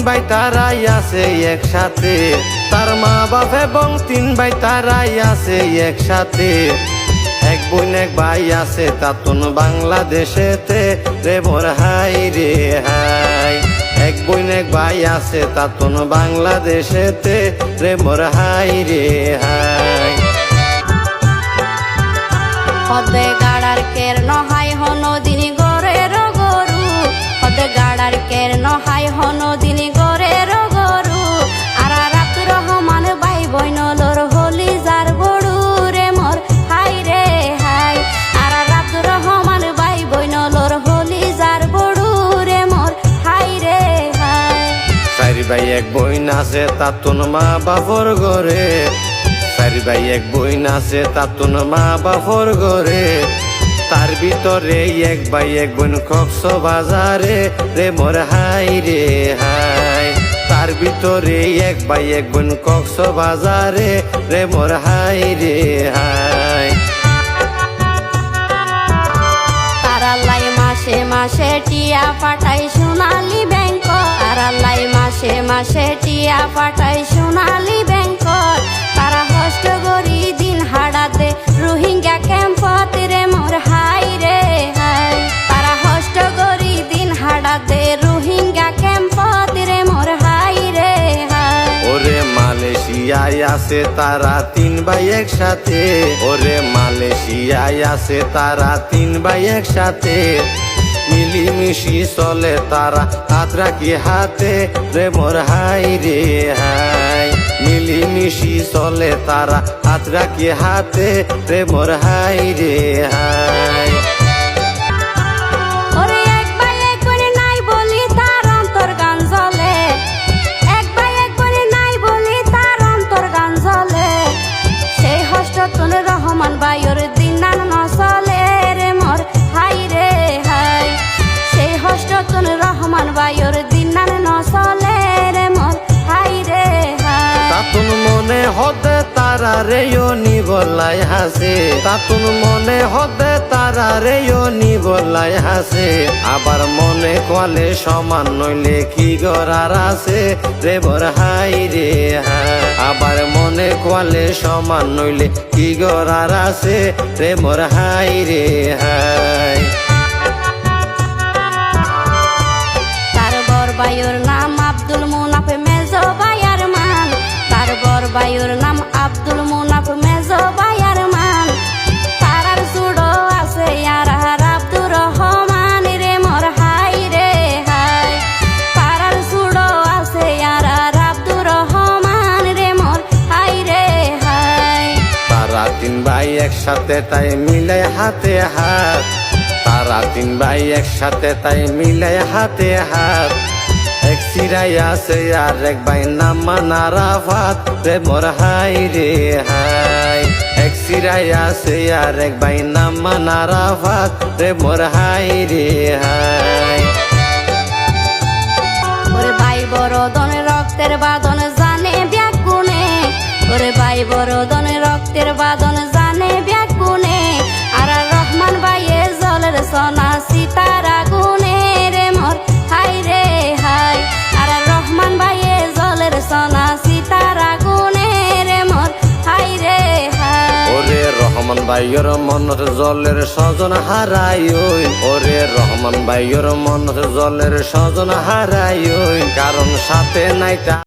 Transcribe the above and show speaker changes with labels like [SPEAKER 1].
[SPEAKER 1] ভাই তারাই আছে একসাথে, তার মা বাপ এবং 3 ভাই তারাই আছে একসাথে। এক বোন এক ভাই আছে তাতুন বাংলাদেশেতে রে মোর হাই রে হাই। এক বোন এক ভাই আছে তাতুন বাংলাদেশেতে রে মোর হাই রে হাই।
[SPEAKER 2] হদে গাড়ার কের নহাই হনদিন গরের গরু, হদে গাড়ার কের নহাই হনদিন গরের গরু। আর রাত রহমান ভাই বইনলর হলি যার গরু রে মোর হাই রে হাই। আর রাত রহমান ভাই বইনলর হলি যার গরু রে মোর হাই রে হাই।
[SPEAKER 1] 4 ভাই এক বোন আছে তাতুন মা বাপর ঘরে, 4 ভাই এক বোন আছে তাতুন মা বাপর ঘরে। তার ভিতরে এক ভাই এক বোন কক্সবাজারে রে মোর হাই রে হাই। তার ভিতরে এক ভাই এক বোন কক্সবাজারে রে মোর হাই রে হাই।
[SPEAKER 2] তারালাই মাসে মাসে টিয়া পাঠাই সোনালী ব্যাংক, তারালাই মাসে মাসে টিয়া পাঠাই সোনালী ব্যাংক। তারা হস্ত গরি দিন হাড়াতে রোহিঙ্গা ক্যাম্পত রে মোর হাই রে হাই। তারা হস্ত গরি দিন হাড়াতে রোহিঙ্গা ক্যাম্পত রে মোর হাই রে হাই।
[SPEAKER 1] ওরে মালয়েশিয়ায় আছে তারা 3 ভাই একসাথে, ওরে মালয়েশিয়ায় আছে তারা 3 ভাই একসাথে। মিলিমিশি চলে তারা হাত রাখি হাতে রে মোর হাই রে হাই। মিলিমিশি চলে তারা হাত রাখি হাতে রে মোর হাই রে হাই।
[SPEAKER 2] ওরে এক ভাই এক বোন নাই বলি তার অন্তর গান জ্বলে, এক ভাই এক বোন নাই বলি তার অন্তর গান জ্বলে। সেই হস্ততুন রহমান ভাইয়ের দিন নান নচলে রে মোর হাই রে হাই। সেই হস্ততুন রহমান ভাইয়ের দিন নান নচলে রে মোর হাই রে হাই।
[SPEAKER 1] তাতুন মনে হদে তারা রেও নিবলাই হাসে, তাতুন মনে হদে তারা রেও নিবলাই হাসে। আবার মনে কলে সমান নইলে কি গরার আছে রে মোর হাই রে হাই। আবার মনে কলে সমান নইলে কি গরার আছে রে মোর হাই রে হাই।
[SPEAKER 2] তার বর ভাইয়ের নাম আব্দুল মুনাফ মেজো ভাইয়ার মান, তার বর ভাইয়ের নাম আব্দুল মুনাফ মেজো ভাইয়ার মান। তারার সুড়ো আছে আর আব্দুর রহমান রে মোর হাই রে হাই। তারার সুড়ো আছে আর আব্দুর রহমান রে মোর হাই রে হাই।
[SPEAKER 1] তারা 3 ভাই একসাথে তাই মিলে হাতে হাত, তারা 3 ভাই একসাথে তাই মিলে হাতে হাত। এক সিরাই আছে আর এক ভাই নাম মানারাফাত রে মোর হাই রে হাই। এক সিরাই আছে আর এক ভাই নাম মানারাফাত রে মোর হাই রে হাই।
[SPEAKER 2] ওরে ভাই বড় দনে রক্তের বাদন জানে ব্যাগুনে, ওরে ভাই বড় দনে রক্তের বাদন জানে ব্যাগুনে। আর রহমান ভাইয়ে জলের সোনা সীতার আগুনে রে মোর হাই রে হাই। আর রহমান ভাইয়ে জলের সোনা সীতার আগুনে রে মোর হাই রে হাই।
[SPEAKER 1] ওরে রহমান ভাইয়ের মনত জলের সজন হারাই, ওরে রহমান ভাইয়ের মনত জলের সজন হারাই। কারণ সাথে নাই